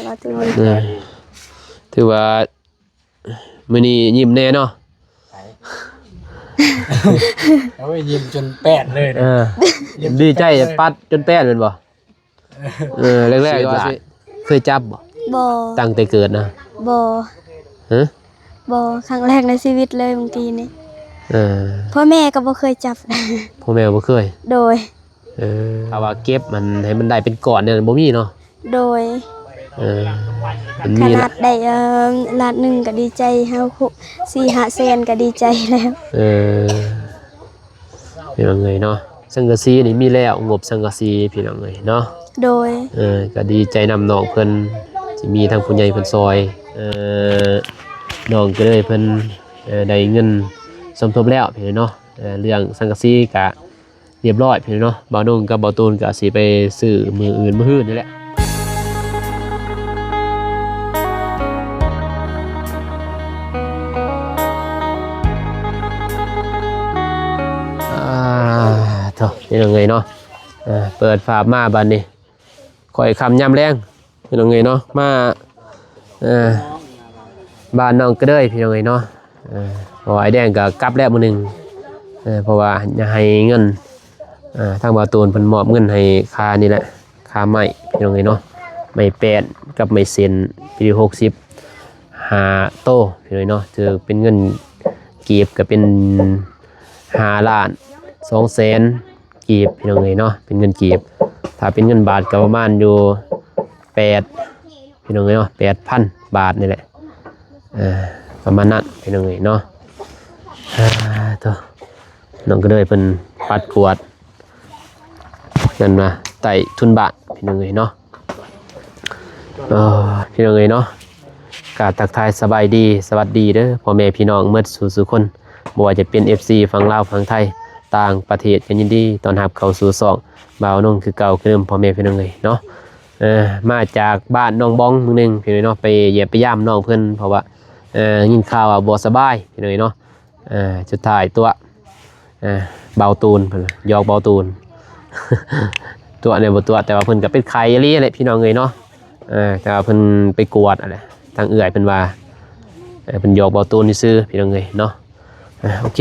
บ่ตูนถือว่ามื้อนี้ยิ้มแน่เนาะเอาไว้ยิ้มจนแปดเลยนะดีใจปัดจนแป้นแม่นบ่แรกๆก็เคยจับบ่บ่ตั้งแต่เกิดนะบ่ฮะบ่ครั้งแรกในชีวิตเลยบางทีนี่พ่อแม่ก็บ่เคยจับพ่อแม่บ่เคยโดยถ้าว่าเก็บมันให้มันได้เป็นก้อนเนี่ยบ่มีเนาะโดยมันขมีนาดได้ล้านหนึ่งก็ดีใจเฮา4-5แสนก็ดีใจแล้วพี่น้องเอ้ยเนาะสังกะสีนี่มีแล้วงบสังกะสีพี่น้องเอ้ยเนาะโดยก็ดีใจนำน้องเพิ่นสิมีทางผู้ใหญ่เพิ่นซอยน้องก็เลยเพิ่นได้เงินสมทบแล้วพี่เนาะเรื่องสังกะสีก็เรียบร้อยพี่เนาะบ่าวนุ่งกับบ่าวตูนก็สิไปซื้อมื้ออื่นมื้อฮื้อนี่แหละเถอะนี่ยังไงเนาะเปิดฝามาบัดนี้ค่อยคำย่ำแรงพี่น้องเงยเนาะมาบ้านน้องก็ได้พี่น้องเงยเนาะเพราะไอ้แดงก็กลับแล้วมื้อนึงเพราะว่าจะให้เงินทางบ่าวตูนเพิ่นมอบเงินให้ค่านี่แหละค่าไม้พี่น้องเงยเนาะไม้แปดกับไม้เซนปี60 5โตพี่น้องเนาะถือเป็นเงินกีบก็เป็น5 ล้าน2แสนกีบพี่น้องเงยเนาะเป็นเงินกีบถ้าเป็นเงินบาทก็ประมาณอยู่8พี่น้องเงยเนาะ8,000 บาทนี่แหละประมาณนั้นพี่น้องเงยเนาะตัวน้องก็เลยเป็นปัดกวดเงินมาไต่ทุนบาทพี่น้องเงยเนาะพี่น้องเงยเนาะกาทักทายสบายดีสวัสดีเด้อพ่อแม่พี่น้องเมื่อสู่คนบ่ว่าจะเป็น FC ฝั่งลาวฝั่งไทยต่างประเทศกันยินดีตอนรับเข้าสู่ช่องบ่าวนุ่งคือเก่าคือเดิมพ่อแม่พี่น้องเอ้ยเนาะมาจากบ้านน้องบ้องมื้อนึงพี่น้องเนาะไปเยี่ยมไปย่ามน้องเพิ่นเพราะว่ายินข่าวว่าบ่สบายพี่น้องเนาะสุดท้ายตัวเบาตูนเพิ่นยอกเบาตูน ตัวเนี่ยบ่ตัวแต่ว่าเพิ่นก็เป็นไข้อีหลีแหละพี่น้องเอ้ยเนาะแต่ว่าเพิ่นไปกวดอะไรทางเอื้อยเพิ่นว่าเพิ่นยอกเบาตูนซื่อพี่น้องเอ้ยเนาะโอเค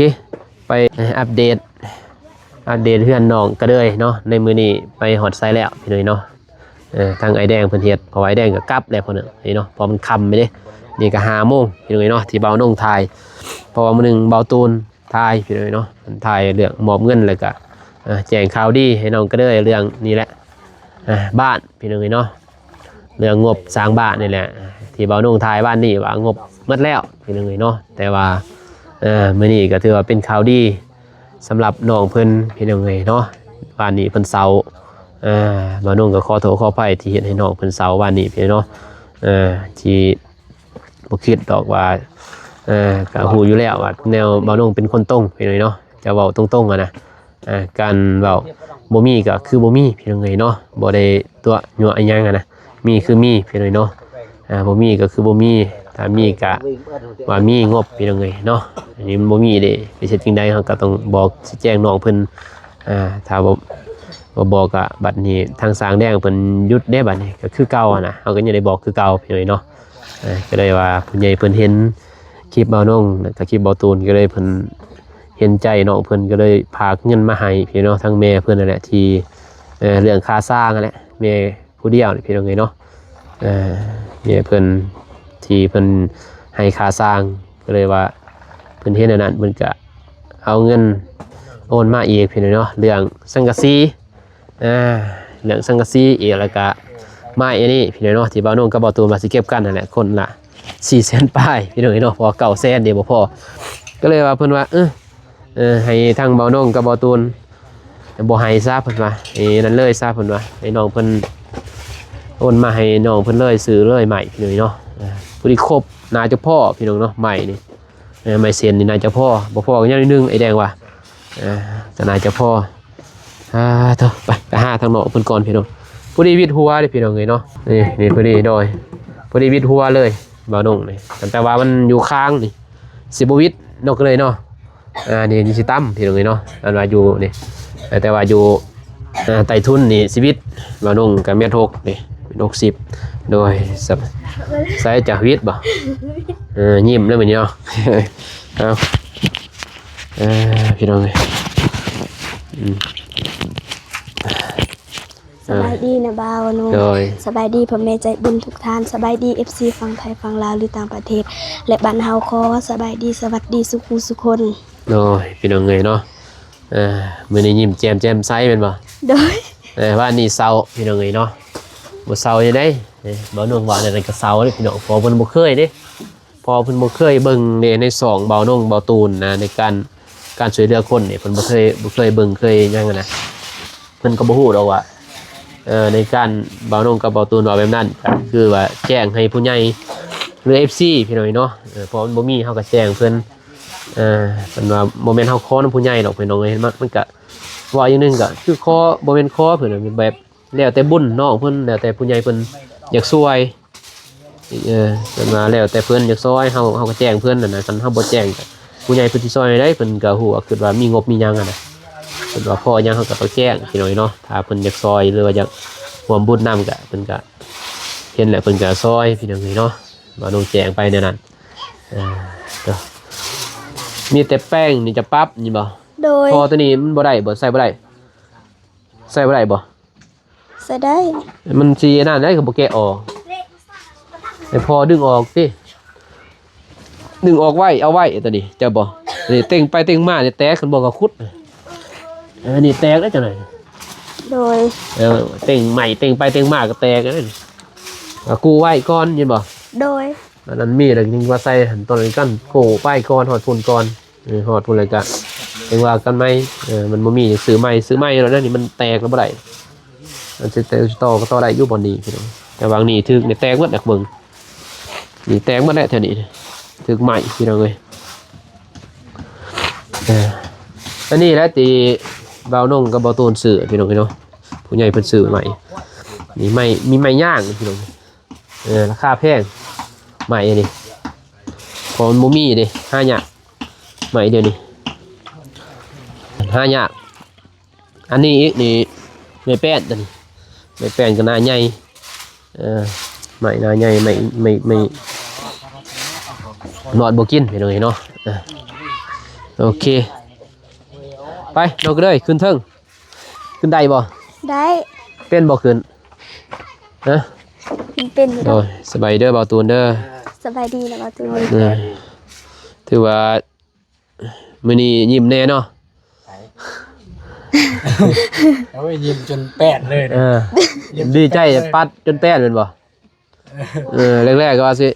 ไปอัปเดตเพื่อนน้องก็เลยเนาะในมือนี้ไปหอดไซแล้วพี่น้อยเนาะทางไอแดงเพิ่นเฮ็ดพอไอแดงก็กลับแล้วพุ่นน่ะนี่เนาะพอมันค่ำไปเด้นี่ก็5 โมงพี่น้อยเนาะที่เบาน้องถ่ายเพราะว่ามื้อนึงเบาตูนถ่ายพี่น้อยเนาะมันถ่ายเรื่องมอบเงินแล้วก็แจ้งข่าวดีให้น้องก็เลยเรื่องนี้แหละบ้านพี่น้อยเนาะเรื่องงบสร้างบ้านนี่แหละที่เบาน้องถ่ายบ้านนี่ว่างบหมดแล้วพี่น้อยเนาะแต่ว่ามื้อนี้ก็ถือว่าเป็นข่าวดีสำหรับน้องเพิ่นพี่น้องเอ้ยเนาะวันนี้เพิ่นเซามาน้องก็ขอโทษขออภัยที่เฮ็ดให้น้องเพิ่นเซาวันนี้พี่เนาะที่บ่คิดดอกว่าก็ฮู้อยู่แล้วว่าแนวบ่าวน้องเป็นคนตรงพี่น้องเนาะจะเว้าตรงๆนะการเว้าบ่มีก็คือบ่มีพี่น้องเอ้ยเนาะบ่ได้ตัวยั่วอีหยังนะมีคือมีพี่น้องเนาะบ่มีก็คือบ่มีถ้ามีก็ว่ามีงบพี่น้องเอ้ยเนาะอันนี้มันบ่มีเด้ไปเฮ็ดจังได๋เฮาก็ต้องบอกแจ้งน้องเพิ่นถ้าบ่บอกก็บัดนี้ทางสร้างแดงเพิ่นหยุดได้บัดนี้ก็คือเก่านะเฮาก็ยังได้บอกคือเก่าพี่น้องเนาะก็เลยว่าผู้ใหญ่เพิ่นเห็นคลิปบ่าวน้องแล้วก็คลิปบ่าวตูนก็เลยเพิ่นเห็นใจน้องเพิ่นก็เลยพากเงินมาให้พี่น้องทั้งแม่เพิ่นนั่นแหละที่เรื่องค่าสร้างนั่นแหละแม่ผู้เดียวนี่พี่น้องเนาะแม่เพิ่นที่เพิ่นให้ค่าสร้างก็เลยว่าเพิ่นเห็นอันนั้นเพิ่นก็เอาเงินโอนมาอีกพี่น้องเนาะเรื่องสังกะสีเรื่องสังกะสีอีกแล้วก็ไม้อันนี้พี่น้องเนาะที่บ่าวนุ่งกับบ่าวตูนมาสิเก็บกันนั่นแหละคนละ400,000ปลายพี่น้องเนาะพอ900,000เดี๋ยวบ่พอก็เลยว่าเพิ่นว่าให้ทางบ่าวนุ่งกับบ่าวตูนบ่ให้ซะเพิ่นว่านั่นเลยซะเพิ่นว่าให้น้องเพิ่นโอนมาให้น้องเพิ่นเลยซื้อเลยใหม่พี่น้องเนาะผู้ที่ครบน่าจะพ่อพี่น้องเนาะใหม่นี่ไม่เซ็นนี่น่าจะพ่อบ่พ่อกันอย่างนิดนึงไอ้แดงว่าก็น่าจะพ่อเถอะไปหาทางน้องเพิ่นก่อนพี่น้องผู้ดีวิทย์หัวดิพี่น้องเนาะนี่ผู้ดีโดยผู้ดีวิทย์หัวเลยบ่าวนุ่งนี่แต่ว่ามันอยู่ค้างนี่สิบ่วิทย์นกเลยเนาะนี่สิตั้มพี่น้องเนาะอันว่าอยู่นี่แต่ว่าอยู่ไต้ทุนนี่ชีวิตบ่าวนุ่งกับเมียทกนี่60 โดยใส่จากวิทย์บ่ยิ้มแล้วเหมือนเนาะ เอาพี่น้องเลย สบายดีนะบ่าวนู โดย สบายดีพ่อแม่ใจบุญทุกท่านสบายดี FC ฝั่งไทยฝั่งลาวหรือต่างประเทศ และบ้านเฮาขอสบายดีสวัสดีสุขสุขคน โดยพี่น้องเลยเนาะมื้อนี้ยิ้มแจ่มใสแม่นบ่ โดย ว่านี่เศร้าพี่น้องเลยเนาะบ่เศร้าจังได๋บ่น้องว่านั่นก็เศร้าเด้พี่น้องพอเพิ่นบ่เคยเด้พอเพิ่นบ่เคยเบิ่งในสองเบาน้องเบาตูนนะในการช่วยเหลือคนนี่เพิ่นบ่เคยเบิ่งเคยหยังนะเพิ่นก็บ่ฮู้ดอกว่าในการเบาน้องกับเบาตูนว่าแบบนั้นก็คือว่าแจ้งให้ผู้ใหญ่หรือ FC พี่น้องเนาะพอมันบ่มีเฮาก็แจ้งเพิ่นเพิ่นว่าบ่แม่นเฮาขอนำผู้ใหญ่ดอกพี่น้องเอ้ยมันก็ว่าอย่างนึงก็คือขอบ่แม่นขอเพิ่นแบบแล้วแต่บุญน้องเพิ่นแล้วแต่ผู้ใหญ่เพิ่นอยากช่วยเพิ่นมาแล้วแต่เพิ่นอยากซอยเฮาก็แจ้งเพิ่นนั่นน่ะคันเฮาบ่แจ้งก็ผู้ใหญ่เพิ่นสิซอยได้เพิ่นก็ฮู้ว่าคิดว่ามีงบมีหยังอ่ะนะเพิ่นว่าพอหยังเฮาก็ต้องแจ้งพี่น้อยเนาะถ้าเพิ่นอยากซอยหรือว่าอยากร่วมบุญนำก็เพิ่นก็เห็นแล้วเพิ่นก็ซอยพี่น้องเนาะมาลงแจ้งไปในนั้นมีแต่แป้งนี่จะปรับนี่บ่ โดย พอตัวนี้มันบ่ได้บ่ใส่บ่ได้ใส่บ่ได้บ่ ใส่ได้ มันสินั่นได้ก็บ่แกะออกให้พอดึงออกสิดึงออกไว้เอาไว้ตัวนี้เจ้าบ่นี่เต็งไปเต็งมานี่แตกกันบ่ก็คุดนี่แตกได้จังได๋ โดย เต็งใหม่เต็งไปเต็งมาก็แตกได้กูไว้ก่อนเห็นบ่ โดย อันนั้นมีแล้วจึงว่าใส่หันตอนนี้กันโกไปก่อนฮอดพุ่นก่อนฮอดพุ่นเลยก็จังว่ากันไหมมันบ่มีซื้อใหม่แล้วนั่นนี่มันแตกแล้วบ่ได้มันสิต่อก็ต่อได้อยู่บ่นี้พี่น้องแต่บางนี่ถึกนี่แตกหมดนักเบิ่งนี่แตกหมดแล้วแถวนี้ถึกใหม่พี่น้องเอ้ยอันนี้แหละที่เบาน้องกับเบาตูนซื้อพี่น้องเนาะผู้ใหญ่เพิ่นซื้อใหม่นี่ใหม่มีใหม่ย่างพี่น้องราคาแพงใหม่อันนี้พอมันบ่มีเด้5หยากใหม่เดี๋ยวนี้5หยากอันนี้อีกนี่ไม่แป้นตัวนี้ไม่แป้นก็หน้าใหญ่ใหม่หน้าใหญ่ไม่นอดบ่กินพี่น้องเนาะโอเคไปเราก็เลยขึ้นเทิงขึ้นได้บ่ ได้ เป็นบ่ขึ้นฮะ เป็นอยู่ โอ้ยสบายเด้อบ่าวตูนเด้อ สบายดีนะบ่าวตูน ถือว่ามื้อนี้ยิ้มแน่เนาะ โอ้ยยิ้มจนแปดเลยนะ ดีใจปัดจนแป้นเป็นบ่แรกๆก็ว่าสิ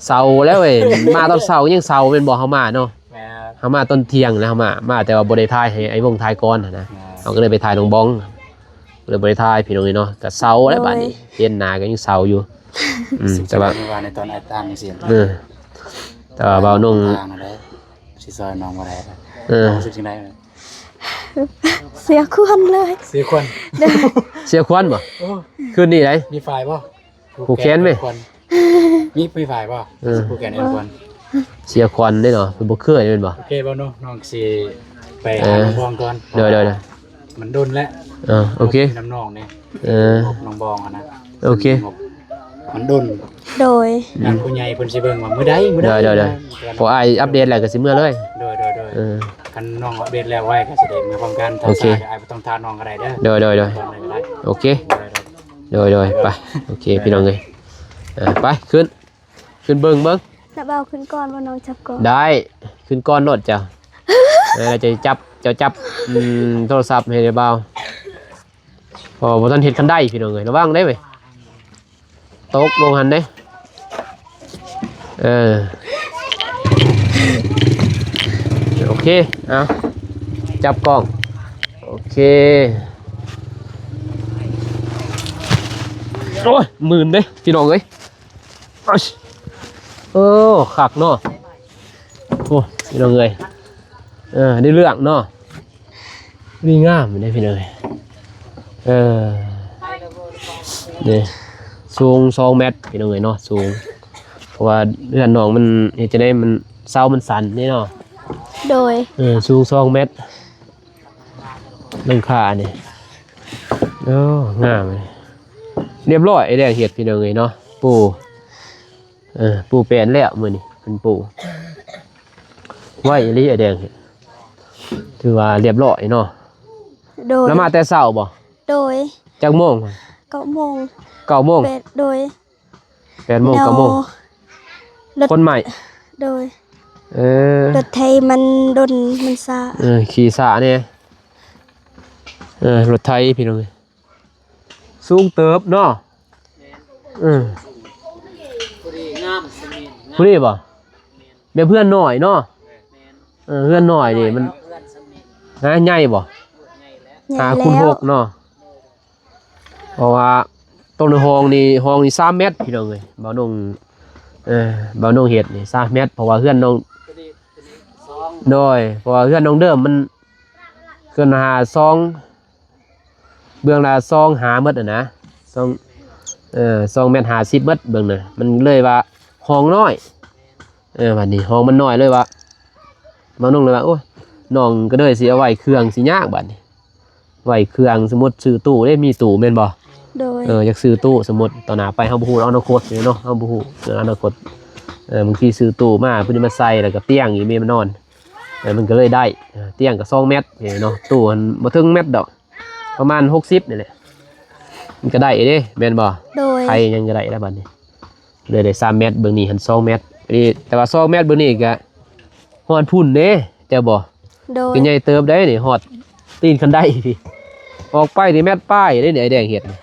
เศร้าแล้วเว้ยมาตอนเช้ายังเศร้าเป็นบ่เฮามาเนาะ แม่ เฮามาตอนเที่ยงนะเฮามาแต่ว่าบ่ได้ถ่ายให้ไอ้วงถ่ายก่อนนะเราก็เลยไปถ่ายน้องบ้องเลยบ่ได้ถ่ายพี่น้องนี่เนาะก็เศร้าแล้วบัดนี้เห็นหน้าก็ยังเศร้าอยู่แต่ว่า ว่าในตอนไอ้ตามเสียง แต่ว่าเบานุ่ง ทางอะไรสิซอยน้องบ่ได้รู้สึกจังได๋ เสียควนเลย เสียคน เสียควันบ่คืนนี้ได มีฝ่ายบ่ ผูกแขนไหม มีฝ่ายบ่ผูกแขนเอ็นคน เสียควันได้เนาะเป็นบ่เคยเป็นบ่ โอเคบ่น้องสิไปหาน้องบองก่อน เดี๋ยว มันโดนแล้ว โอเค น้ำน้องนี่น้องบองนะ โอเค มันโดน โดย ทางผู้ใหญ่เพิ่นสิเบิ่งว่ามื้อใด เดี๋ยวพออ้ายอัปเดตแล้วก็สิเมื่อเลย โดยคันน้องอัปเดตแล้วไว้ก็สิได้มีความกันถ้าซ่าก็อ้ายบ่ต้องทาน้องก็ได้เด้อ เดี๋ยวโอเคเดี๋ยวไปโอเคพี่น้องเอ้ยไปขึ้นเบิ่ง จะเบาขึ้นก่อนว่าน้องจับก่อน ได้ขึ้นก้อนรถจ้ะจะจับโทรศัพท์ให้ได้เบาพอบ่ทันเฮ็ดคันได้พี่น้องเอ้ยระวังได้เว้ยตกลงหันเด้โอเคเอาจับกล้องโอเคโอ้ยหมื่นเด้พี่น้องเอ้ยขักเนาะโอ้พี่น้องเอ้ยได้เรื่องเนาะนี่งามได้พี่น้องเอ้ยนี่สูง2 เมตรพี่น้องเอ้ยเนาะสูงเพราะว่าเรือนน้องมันจะได้มันเสามันสั่นนี่เนาะ โดย สูง2 เมตรหลังคาเนี่ยงามเลย เรียบร้อยไอ้แดงเห็ดพี่น้องเลยเนาะปูปูแปลนแล้วมื้อนี้เป็นปูไว้อีหลีไอ้แดงเห็ดถือว่าเรียบร้อยเนาะ โดย แล้วมาแต่เช้าบ่ โดย จักโมง 9 โมง 9 โมง โดย 8 โมง 9 โมง รถ คนใหม่ โดย เออ รถไทยมันดนมันซา ขี่สาเนี่ยรถไทยพี่น้องเอ้ยสูงเติบเนาะผู้นี้บ่แม่เพื่อนหน่อยเนาะเพื่อนหน่อยนี่มันใหญ่บ่ ใหญ่ 5คูณ แล้ว 6เนาะเพราะว่าต้นห้องนี่3 เมตรพี่น้องเอ้ยบ่าวนงบ่าวนงเฮ็ดนี่3 เมตรเพราะว่าเพื่อนน้องโดยเพราะว่าเพื่อนน้องเดิมมันเกินหา2เบื้องละ2หาหมดนะ2 เมตร50 เมตรเบื้องน่ะมันเลยว่าห้องน้อยบัดนี้ห้องมันน้อยเลยว่าบ่าวนงเลยว่าโอ้ยน้องก็เลยสิเอาไว้เครื่องสิยากบัดนี้ไว้เครื่องสมมุติซื้อตู้ได้มีตู้แม่นบ่ โดย อยากซื้อตู้สมมุติตอนหน้าไปเฮาบ่ฮู้อนาคตเนาะเฮาบ่ฮู้เรื่องอนาคตบางทีซื้อตู้มาเพิ่นมาใส่แล้วก็เตียงอีเมมันนอนมันก็เลยได้เตียงก็2 เมตรเนาะตู้มันบ่ถึงเมตรดอกประมาณ60นี่แหละมันก็ได้เด้แม่นบ่ โดย ใครยังก็ได้แล้วบัดนี้เลยได้3 เมตรเบิ่งนี้หัน2 เมตรนี่แต่ว่า2 เมตรเบิ่งนี้ก็ฮอดพุ่นเด้เจ้าบ่ โดย เป็นใหญ่เติบได้นี่ฮอดตีนคันไดพี่ออกไปนี่เมตรป้ายได้นี่ไอ้แดงเฮ็ดนี่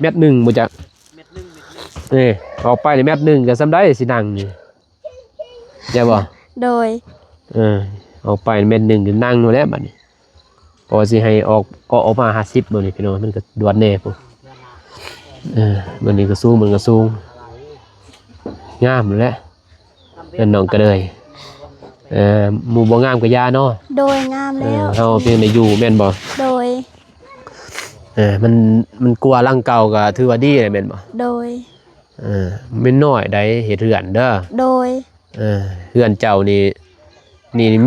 เมตร1บ่จักนี่ออกไปนี่เมตร1ก็ซำได้สินั่งนี่เจ้าบ่ โดย ออกไปเม็ดหนึ่งก็นั่งอยู่แล้วบัดนี้พอสิให้ออกก็ออกมา50บ่นี่พี่น้องมันก็ดวดแน่พุ่นบัดนี้ก็สูงมันก็สูงงามอยู่แล้วนั่นน้องก็เลยหมู่บ่งามก็ยาเนาะ โดยงามแล้ว เฮาเพียงได้อยู่แม่นบ่ โดย มันกลัวร่างเก่าก็ถือว่าดีเลยแม่นบ่ โดย แม่นน้อยได้เฮ็ดเรือนเด้อ โดย เรือนเจ้านี่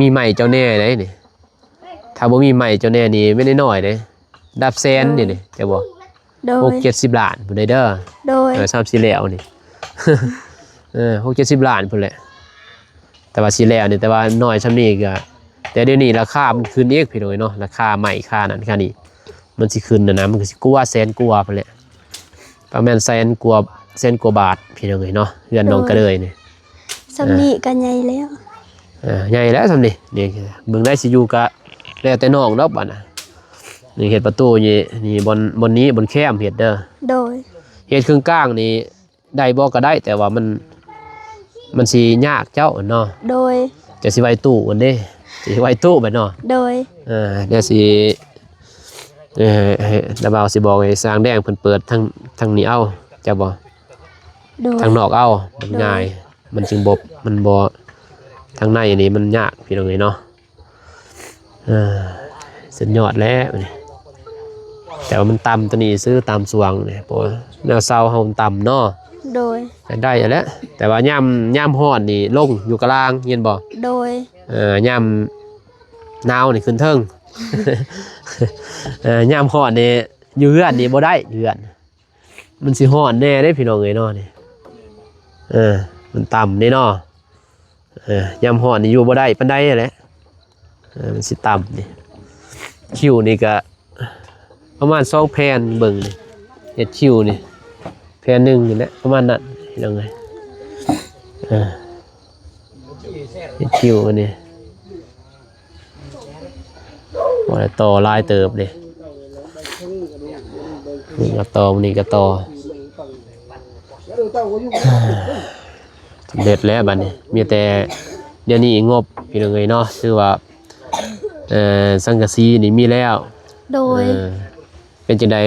มีใหม่เจ้าแน่ได้นี่ถ้าบ่มีใหม่เจ้าแน่นี่ไม่ได้น้อยเด้ดับแสนนี่จะบอก โดย 60 ล้านพุ่นได้เด้อ โดย 30แล้วนี่ 60 ล้านพุ่นแหละแต่ว่าสิแล้วนี่แต่ว่าน้อยซำนี้ก็แต่เดี๋ยวนี้ราคามันขึ้นอีกพี่น้อยเนาะราคาใหม่ค่านั้นค่านี้มันสิขึ้นนะมันก็สิกว่าแสนกว่าพุ่นแหละประมาณแสนกว่าบาทพี่น้อยเนาะเฮือนน้องก็เลยนี่ สำนีกันใหญ่แล้ว ใหญ่แล้วซำนี่เบิ่งได้สิอยู่ก็แล้วแต่น้องดอกบัดน่ะนี่เฮ็ดประตูนี่บนนี้บนแคมเฮ็ดเด้อ โดย เฮ็ดเครื่องกลางนี่ได้บ่ก็ได้แต่ว่ามันสิยากเจ้าเนาะ โดย จะสิไว้ตู้อันเด้สิไว้ตู้บัดเนาะ โดย เดี๋ยวสิระบาวสิบอกให้สร้างแดงเพิ่นเปิดทางนี้เอาจะบ่ โดย ทางนอกเอามันง่ายมันจึงบ่มันบ่ทางในนี่มันยากพี่น้องเอ้ยเนาะสุดยอดแล้วนี่แต่ว่ามันต่ำตัวนี้ซื้อตามสว่างนี่เพราะแนวเซาเฮามันต่ำเนาะ โดย ได้อยู่แล้วแต่ว่ายามร้อนนี่ลงอยู่กลางเห็นบ่ โดย ยามหนาวนี่ขึ้นเทิง ยามร้อนนี่อยู่เฮือนนี่บ่ได้เฮือนมันสิร้อนแน่เด้พี่น้องเอ้ยเนาะนี่มันต่ำนี่เนาะยามร้อนนี่อยู่บ่ได้ปานใดแหละมันสิต่ำนี่คิวนี่ก็ประมาณ2แผ่นเบิ่งนี่เฮ็ดคิวนี่แผ่นหนึงนี่แหละประมาณนั้นพี่น้องเอ้ยเฮ็ดคิวอันนี้บ่ได้ต่อลายเติบเด้นี่ก็ต่อนี่ก็ต่อสำเร็จแล้วบัดนี้มีแต่เดี๋ยวนี้งบพี่น้องเอ้ยเนาะคือว่าสังกะสีนี่มีแล้ว โดย เป็นจังได๋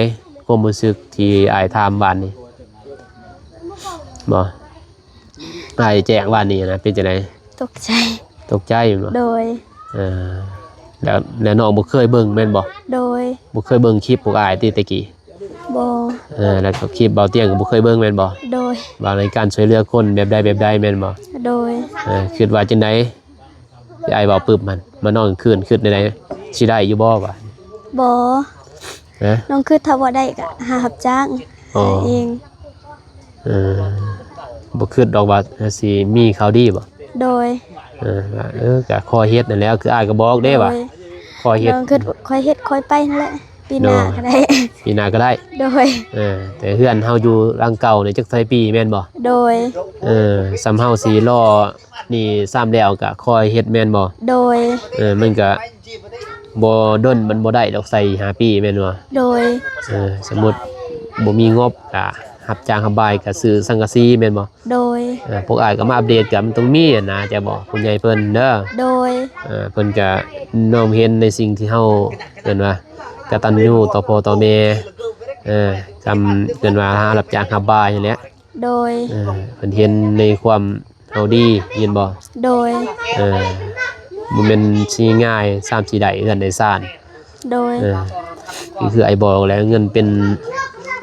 ความรู้สึกที่อ้ายถามบ้านนี้บ่อ้ายแจ้งบ้านนี้นะเป็นจังได๋ ตกใจ ตกใจบ่ โดย แล้วน้องบ่เคยเบิ่งแม่นบ่ โดย บ่เคยเบิ่งคลิปพวกอ้ายติตะกี้ บอ แล้วก็คลิปเบาเตียงก็บ่เคยเบิ่งแม่นบ่ โดย ว่าในการช่วยเหลือคนแบบใดแม่นบ่ โดย คิดว่าจังได๋สิอ้ายเว้าปึบมันมานอนคืนคิดได้สิได้อยู่บ่วะ บอ ฮะ น้องคือถ้าบ่ได้ก็หารับจ้าง อ๋อ หาเอง เออบ่คิดดอกว่าสิมีข่าวดีบ่ โดย ว่าก็ขอเฮ็ดนั่นแหล้วคืออ้ายก็บอกเด้ว่า โดย ขอเฮ็ด น้องคิดว่าค่อยเฮ็ดค่อยไปนั่นแหละปีหน้าก็ได้ ปีหน้าก็ได้ โดย แต่เฮือนเฮาอยู่หลังเก่านี่จักเท่าปีแม่นบ่ โดย สำเฮาสิรอนี่ซ้ำแล้วก็คอยเฮ็ดแม่นบ่ โดย มันก็บ่ด้นมันบ่ได้ดอกใส่5ปีแม่นบ่ โดย สมมุติบ่มีงบก็รับจ้างรับบายก็ซื้อสังกะสีแม่นบ่ โดย พวกอ้ายก็มาอัปเดตกันมันต้องมีอะนะจะบอกผู้ใหญ่เพิ่นเด้อ โดย เพิ่นก็น้อมเห็นในสิ่งที่เฮาเอิ้นว่ากตัญญูต่อพ่อต่อแม่จำเอิ้นว่าหารับจ้างรับบายนี่แหละ โดย เพิ่นเห็นในความเฮาดีเห็นบ่ โดย บ่แม่นสิง่าย3 4ได้เอื้อนได้ซ่าน โดย นี่คือไอ้บอกแล้วเงินเป็น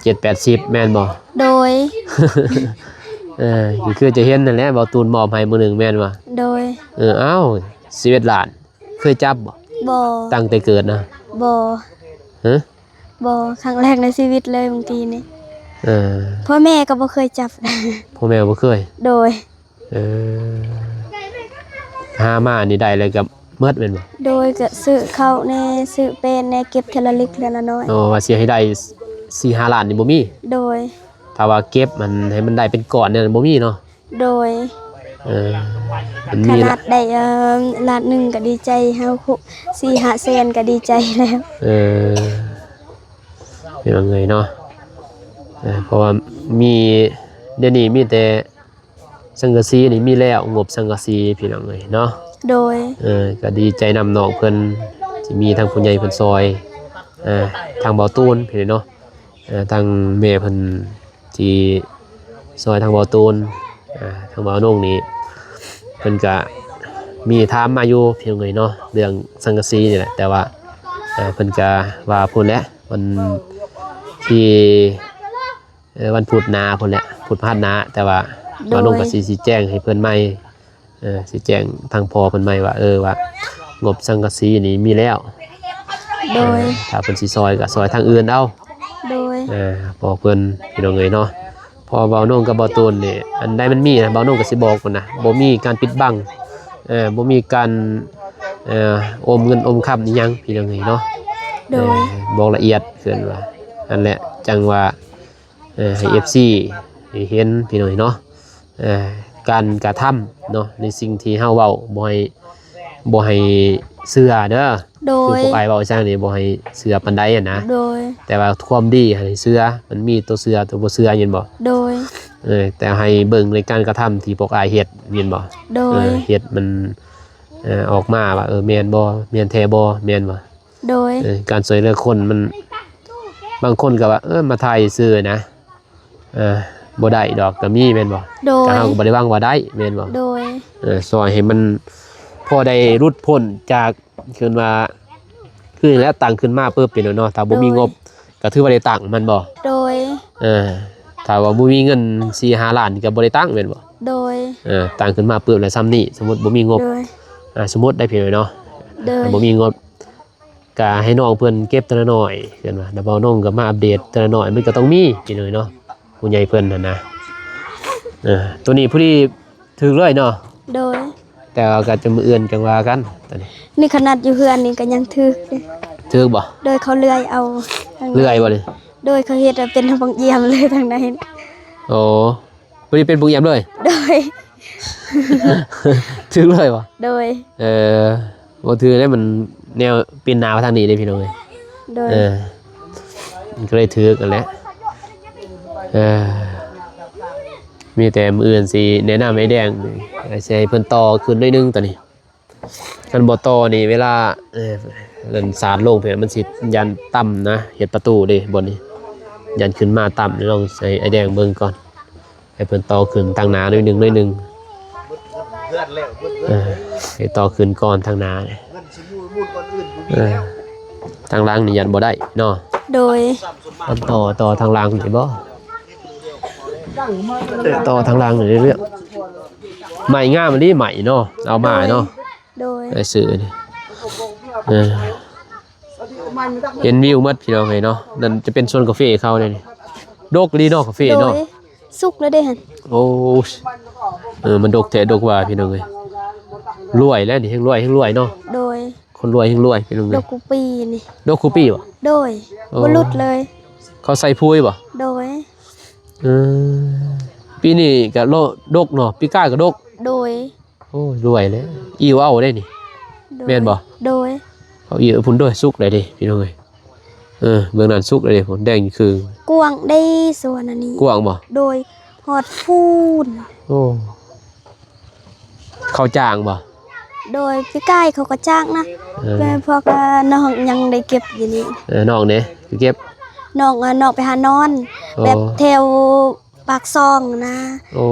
7-80แม่นบ่ โดย คือจะเห็นนั่นแหละบ่ตูนมอบให้มื้อหนึงแม่นบ่ โดย อ้าว11ล้านเคยจับบ่ บ่ ตั้งแต่เกิดนะ บ่ ฮะ บ่ครั้งแรกในชีวิตเลยบางทีนี่ เออ พ่อแม่ก็บ่เคยจับ พ่อแม่บ่เคย โดย เออหามานี่ได้เลยกับเมิดแม่นบ่ โดยก็ซื้อข้าวแน่ซื้อเป็นแน่เก็บเทอละเล็กเทอละน้อย ว่าสิให้ได้4-5ล้านนี่บ่มี โดย ถ้าว่าเก็บมันให้มันได้เป็นก้อนเนี่ยบ่มีเนาะ โดย มัน ข มี นาดได้ล้านหนึงก็ดีใจเฮา4-5แสนก็ดีใจแล้ว เป็นว่าไงเนาะเพราะว่ามีเดี๋ยวนี้มีแต่สังกะสีนี่มีแล้วงบสังกะสีพี่น้องเอ้ยเนาะ โดย ก็ดีใจนำน้องเพิ่นที่มีทางผู้ใหญ่เพิ่นซอยทางเบาตูนพี่เนาะทางแม่เพิ่นที่ซอยทางเบาตูนทางเบาโน่งนี่เพิ่นก็มีถามมาอยู่พี่น้องเอ้ยเนาะเรื่องสังกะสีนี่แหละแต่ว่าเพิ่นก็ว่าพุ่นแหละวันที่วันพุธหน้าพุ่นแหละพุธพฤหัสหน้าแต่ว่าเบาโน่งก็สิแจ้งให้เพิ่นใหม่สิแจ้งทางพ่อเพิ่นใหม่ว่าว่างบสังกะสีนี่มีแล้ว โดย ถ้าเพิ่นสิซอยก็ซอยทางอื่นเอา โดย บอกเพิ่นพี่น้องเอ้ยเนาะพอเบาโน่งกับเบาตูนนี่อันใดมันมีนะเบาโน่งก็สิบอกพุ่นนะบ่มีการปิดบังบ่มีการอมเงินอมคำนี่หยังพี่น้องเอ้ยเนาะ โดย บอกละเอียดเกินว่านั่นแหละจังว่าให้ FC ได้เห็นพี่น้องเอ้ยเนาะการกระทำเนาะในสิ่งที่เฮาเว้าบ่ให้เชื่อเด้อ โด คือย พวกอ้ายเว้าจังนี่บ่ให้เชื่อปานใดอะนะ โดย แต่ว่าความดีให้เชื่อมันมีตัวเชื่อตัวบ่เชื่อเห็นบ่ โดย แต่ให้เบิ่งในการกระทำที่พวกอ้ายเฮ็ดเห็นบ่ โดย เฮ็ดมันออกมาว่าแม่นบ่แม่นแท้บ่แม่นบ่ โดย การช่วยเหลือคนมันบางคนก็ว่ามาถ่ายซื่อนะบ่ได้ดอกก็มีแม่นบ่ โดย ก็เฮาก็บ่ได้หวังว่าได้แม่นบ่ โดย ซอยให้มันพอได้รุดพ้นจากคือว่าคือแล้วตังขึ้นมาปึ๊บเป็นเนาะถ้าบ่มีงบก็ถือว่าได้ตังมันบ่ โดย ถ้าว่าบ่มีเงิน 4-5 ล้านก็บ่ได้ตังแม่นบ่ โดย ตังขึ้นมาปึ๊บแล้วซ้ำนี่สมมุติบ่มีงบ โดย สมมุติได้เพียงเนาะ โดย บ่มีงบก็ให้น้องเพิ่นเก็บแต่ละน้อยเห็นว่าแล้วเบาน้องก็มาอัปเดตแต่ละน้อยมันก็ต้องมีพี่น้อยเนาะผู้ใหญ่เพิ่นนั่นนะตัวนี้ผู้ที่ถึกเลยเนาะ โดย แต่ว่าก็จะมืออื่นจังว่ากันตอนนี้ นี่ขนาดอยู่เฮือนนี่ก็ยังถึกเลย ถึกบ่ โดยเขาเลื่อยเอาทางนั้น เลื่อยบ่นี่ โดยเขาเฮ็ดให้เป็นทางบังเยี่ยมเลยทางนั้น โอ้ผู้ที่เป็นผู้เยี่ยมเลย โดย ถึกเลยบ่ โดย บ่ถือได้มันแนวปีนหน้ามาทางนี้เด้พี่น้องเอ้ย โดย มันก็เลยถือกันแหล้วมีแต่มืออื่นสิแนะนำไอ้แดงใช้เพิ่นต่อขึ้นหน่อยนึงตอนนี้คันบ่ต่อนี่เวลาเล่นสาดลงเพิ่นมันสิยันต่ำนะเฮ็ดประตูเด้บนนี้ยันขึ้นมาต่ำลองใช้ไอ้แดงเบิ่งก่อนให้เพิ่นต่อขึ้นทางหน้าหน่อยนึงให้ต่อขึ้นก่อนทางหน้าเนี่ยทางล่างนี่ยันบ่ได้เนาะ โดย ต่อทางล่างนี่บ่ต่อทางล่างนี่เรื่อยๆใหม่งามมันนี่ใหม่เนาะเอามาเนาะ โดย ไอ้สื่อนี่เห็นวิวหมดพี่น้องเอ้ยเนาะนั่นจะเป็นโซนกาแฟเขาเนี่ยนี่ ดกลีเนาะกาแฟ โด เนาะ ยสุกแล้วเด้หั่น โอ้มันดกแท้ดกว่าพี่น้องเอ้ยรวยแล้วนี่แฮงรวยเนาะ โดย คนรวยแฮงรวยพี่น้อง ด เอ้ อย กกูปีนี่ ดกคูปี้บ่ โดย โอ้ บ่หลุดเลย เขาใส่พุยบ่ โดย เออปีนี้ก็ดกเนาะปีก้าก็ดก โดย โอ้ยรวยแล้วอิ่วเอาได้นี่ โดย แม่นบ่ โดย เขาอิ่วพุ่นด้วยสุกเลยดิพี่น้องเอ้ยเบื้องนั้นสุกเลยดิผลแดงคือก วางได้ส่วนอันนี้ กว้างบ่ โดยฮอดพูน โอ้เขาจ้างบ่ โดยพี่ไก่เขาก็จ้างนะ เออ แม่พวกน้องยังได้เก็บอยู่นี่ น้องเนี่ยเก็บ น้องไปหานอน โอ้ แบบแถวปากซองนะ โอ้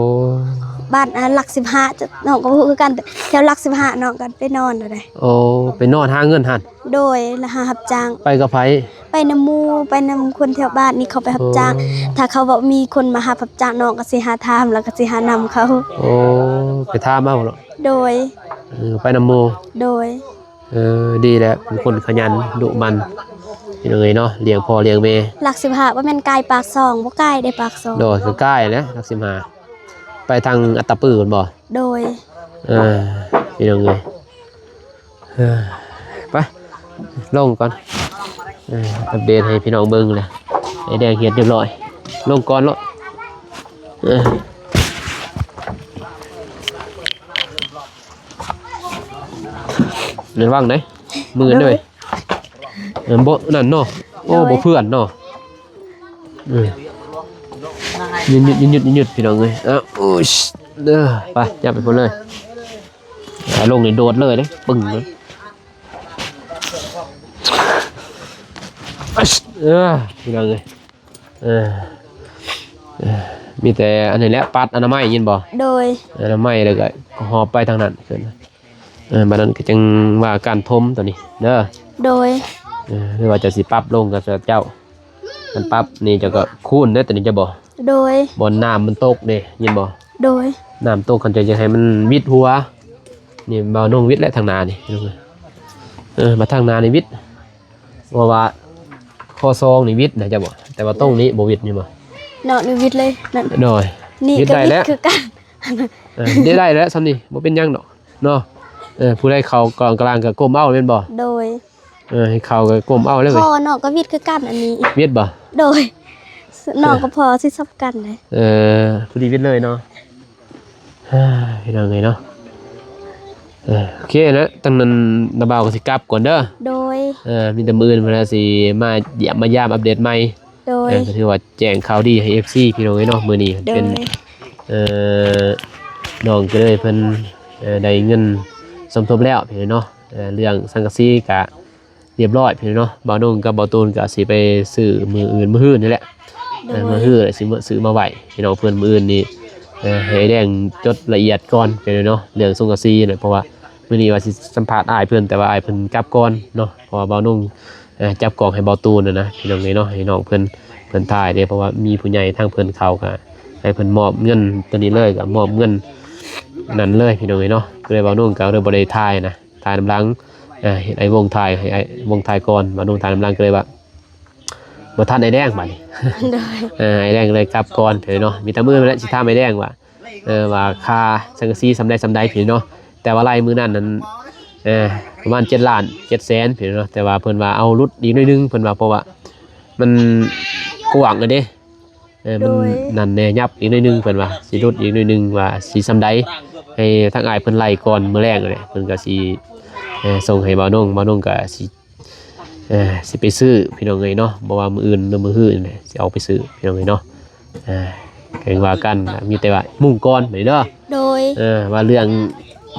บ้านหลัก15จะน้องก็คือกันแถวหลัก15น้องกันไปนอนอยู่ได้ โอ้ไปนอนหาเงินหั่น โดยละหารับจ้าง ไปกับไผ ไปนำหมู่ไปนำคนแถวบ้านนี่เขาไปรับจ้าง โอ้ ถ้าเขาบอกมีคนมาหารับจ้างน้องก็สิหาทามแล้วก็สิหานำเขา โอ้ไปท่ามาบ่ล่ะ โดย ไปนำหมู่ โดย ดีแล้วเป็นคนขยันดุมันพี่น้องเอ้ยเนาะเลี้ยงพ่อเลี้ยงแม่ หลัก15ว่าแม่นไกลปากซองบ่ไกลได้ปากซอง โดดคือใกล้แล้วนักสิมาไปทางอัตตปือพุ่นบ่ โดย พี่น้องเอ้ยไปลงก่อนอัปเดตให้พี่น้องเบิ่งเลยไอ้แดงเฮ็ดเรียบร้อยลงก่อนเนาะเรียนว่างไหนมือด้วยบ่นั่นเนาะโอ้บ่เพื่อนเนาะยืดพี่น้องเอ้ยโอ้ยไปจับไปพุ่นเลยลงนี่โดดเลยเด้ปึ้งเลยพี่น้องเอ้ยมีแต่อันนี้แหละปัดอนามัยยินบ่ โดย อนามัยแล้วก็หอบไปทางนั้นเพิ่นบัดนั้นก็จังว่าการทมตัวนี้เด้อ โดย หรือว่าจะสิปรับลงกับเจ้ามันปรับนี่จะก็คูณเด้อตัวนี้จะบ่ โดย บ่น้ำมันตกเด้ยินบ่ โดย น้ำตกคันจะให้มันวิดหัวนี่เบานุ่งวิดและทางนานี่มาทางนานี่วิดว่าคอซองนี่วิดนะจะบ่แต่ว่าตรงนี้บ่วิดนี่บ่ เนาะนี่วิทย์เลยนั่น หน่อย นี่ วิทย์ ก็ ได้ วิท แล้ว ย์คือกัน ได้แล้วซ้ำนี่บ่เป็นหยังดอกเนาะผู้ใดเขากองกลางก็ก้มเอาแม่นบ่ โดย ให้เขาก็ก้มเอาเลย พ เว้ย อเนาะก็วิทย์คือกันอันนี้ วิดบ่ โดยน้องก็พอสิซับกันเลย ผู้ดีวิดเลยเนาะพี่น้องไงเนาะโอเคนะตั้งนั้นนาบ่าวก็สิกลับก่อนเด้อ โดย มีแต่มื้อนี้เพิ่นสิมาเยี่ยมมายามอัปเดตใหม่ โดย ก็ถือว่าแจ้งข่าวดีให้ FC พี่น้องไอ้เนาะมื้อนี้ โด เป็น ย น้องก็เลยเพิ่นได้เงินสมทบแล้วพี่น้องเนาะเรื่องสังกะสีก็เรียบร้อยพี่น้องเนาะบ่าวนุ่งกับบ่าวตูนก็สิไปซื้อมื้ออื่นมื้อฮื้อนี่แหละ โดย มื้อฮื้อสิมาซื้อมาไว้พี่น้องเพิ่นมื้ออื่นนี่ให้แดงจดละเอียดก่อนพี่น้องเนาะเรื่องสังกะสีน่ะเพราะว่ามื้อนี้ว่าสิสัมภาษณ์อ้ายเพิ่นแต่ว่าอ้ายเพิ่นกลับก่อนเนาะเพราะว่าบ่าวนุ่งจับกล่องให้บ่าวตูนนะพี่น้องเนาะให้น้องเพิ่นถ่ายเด้เพราะว่ามีผู้ใหญ่ทางเพิ่นเขาก็ให้เพิ่นมอบเงินตัวนี้เลยก็มอบเงินนั่นเลยพี่น้องเนาะก็เลยบ่าวนุ่งก็เลยบ่ได้ถ่ายนะถ่ายน้ำหลังเฮ็ดไอ้วงถ่ายให้ไอ้วงถ่ายก่อนบ่าวนุ่งถ่ายน้ำหลังก็เลยว่าบ่ทันไอ้แดงบัดนี้ โดย ไอ้แดงเลยกลับก่อนพี่เนาะมีแต่มื้อแล้วสิถามไอ้แดงว่าว่าค่าสังกะสีสำใดพี่เนาะแต่ว่าลายมื้อนั้นนั้นประมาณ7ล้าน7แสนพี่เนาะแต่ว่าเพิ่นว่าเอารุดอีกหน่อยนึงเพิ่นว่าเพราะว่ามันกว้างอะเด้มันนั่นแน่ยับอีกหน่อยนึงเพิ่นว่าสิรุดอีกหน่อยนึงว่าสิสำใดให้ทางอ้ายเพิ่นไล่ก่อนมื้อแรกเลยเพิ่นก็สิส่งให้บ่าวน้องก็สิไปซื้อพี่น้องเอ้ยเนาะบ่ว่ามื้ออื่นหรือมื้อฮื้อนี่สิเอาไปซื้อพี่น้องเอ้ยเนาะเก่งว่ากันมีแต่ว่ามุ่งก่อนไปเด้อ โดย ว่าเรื่อง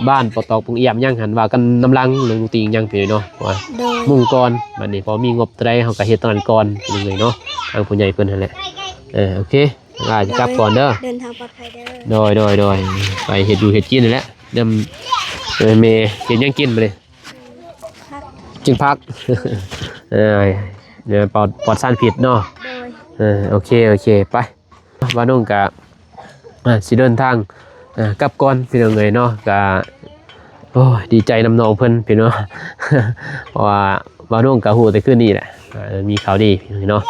บ้านปตอกปงเอี่ยมยังหันว่ากันน้ำลังลงตีงยังพี่เนาะว่า โดย มุ่งก่อนบัดนี้พอมีงบเท่าใดเฮาก็เฮ็ดตอนนั้นก่อนพี่น้องเอ้ยเนาะทางผู้ใหญ่เพิ่นนั่นแหละโอเคก็จะกลับก่อนเด้อ เดินทางปลอดภัยเด้อ โดยไปเฮ็ดอยู่เฮ็ดกินนั่นแหละนำเมเฮ็ดหยังกินบ่เด้ พัก กินผัก เนี่ยปลอดสารพิษเนาะ โดย โอเคไปว่าน้องกะสิเดินทางกลับก่อนพี่น้องเอ้ยเนาะกะโอ้ยดีใจนำน้องเพิ่นพี่น้อง เพราะว่าน้องกะฮู้แต่คืนนี้แหละมีข่าวดีพี่น้องเนาะ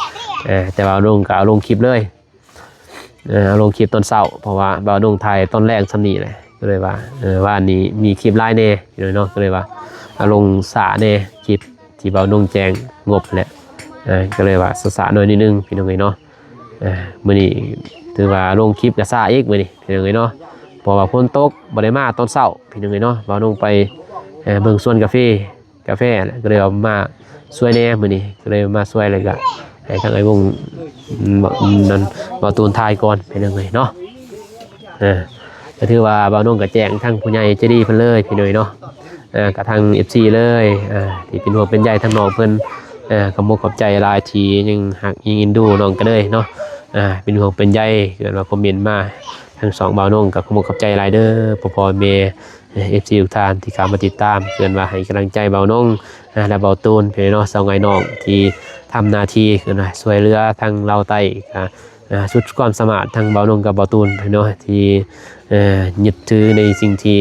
แต่ว่าน้องกะลงคลิปเลย ลงคลิปตอนเช้าเพราะว่าบ่าวนุ่งไทยตอนแรกสำนีเลยก็เลยว่าว่านี้มีคลิปไลน์แน่พี่น้องเนาะก็เลยว่าลงสะแน่คลิปที่บ่าวนุ่งแจ้งงบแหละก็เลยว่าสะหน่อยนิดนึงพี่น้องเนาะมื้อนี้ถือว่าลงคลิปก็ซ่าอีกมื้อนี้พี่น้องเนาะเพราะว่าฝนตกบ่ได้มาตอนเช้าพี่น้องเนาะบ่าวนุ่งไปเบิ่งสวนกาแฟก็เลยเอามาช่วยแน่มื้อนี้ก็เลยมาช่วยเลยก็ให้ทางไอ้วงนั้นบ่ตูนทายก่อนพี่น้องเนาะก็ถือว่าบ่าวนุ่งก็แจ้งทางผู้ใหญ่ใจดีเพิ่นเลยพี่น้องเนาะกับทาง FC เลยที่เป็นห่วงเป็นใยทางน้องเพิ่นขอบคุณขอบใจหลายที่ยังหักยังอินดูน้องก็เลยเนาะเป็นห่วงเป็นใยเกิดว่าคอมเมนต์มาทั้งสองบ่าวนุ่งกับขอบคุณขอบใจหลายเด้อพ่อแม่ FC ทุกท่านที่เข้ามาติดตามเกิดว่าให้กำลังใจบ่าวนุ่งและบ่าวตูนพี่น้องสองไอ้น้องที่ทำหน้าที่เกิดว่าช่วยเหลือทางเราใต้สุดความสามารถทางบ่าวนุ่งกับบ่าวตูนพี่น้องที่ยึดถือในสิ่งที่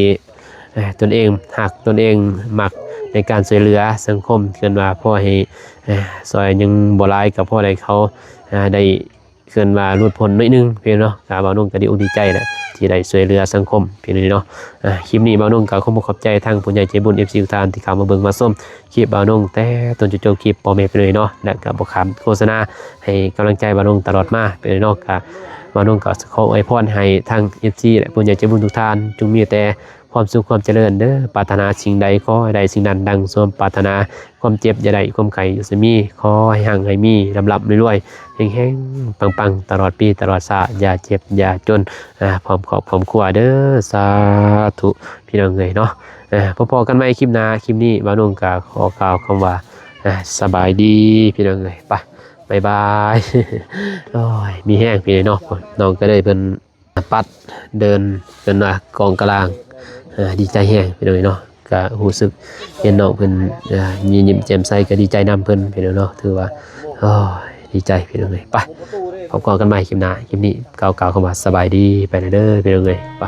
ตนเองหักตนเองมักในการช่วยเหลือสังคมเกินว่าพ่อให้ซอยยังบ่ร้ายกับพ่อใดเขาได้เกินว่ารุดพ้นนิดนึงพี่เนาะบ่าวนุ่งก็ดีอกดีใจแหละที่ได้ช่วยเหลือสังคมพี่เนาะคลิปนี้บ่าวนุ่งก็ขอบคุณใจทางผู้ใหญ่ใจบุญ FC ทุกท่านที่เข้ามาเบิ่งมาชมคลิปบ่าวนุ่งแต่ต้นจนจบคลิปพ่อแม่ไปเลยเนาะและก็บ่ขามโฆษณาให้กำลังใจบ่าวนุ่งตลอดมาไปเลยเนาะก็บ่าวนุ่งก็ขออวยพรให้ทาง FC และผู้ใหญ่ใจบุญทุกท่านจงมีแต่ความสุขความเจริญเด้อปรารถนาสิ่งใดขอให้ได้สิ่งนั้นดังสมปรารถนาความเจ็บอย่าได้ความไข้อยู่สิมีขอให้ห่างให้มีลำลับรวยๆแห้งๆปังๆตลอดปีตลอดชาติอย่าเจ็บอย่าจนพร้อมครอบพร้อมครัวเด้อสาธุพี่น้องเอ้ยเนาะพอๆกันใหม่คลิปหน้าคลิปนี้บ่าวนุ่งก็ขอกล่าวคำว่าสบายดีพี่น้องเอ้ยไปบ๊ายบายโอ้ยมีแห้งพี่เนาะน้องก็ได้เพิ่นปัดเดินเป็นว่ากองกลางดีใจแห้งไปเลยเนาะก็รู้สึกเห็นน้องเพิ่นยิ้มแจ่มใสก็ดีใจนำเพิ่นไปเลยเนาะถือว่าโอ้ยดีใจไปเลยไปพบกันใหม่คลิปหน้าคลิปนี้กล่าวคำว่าสบายดีไปเด้อไปเลยไป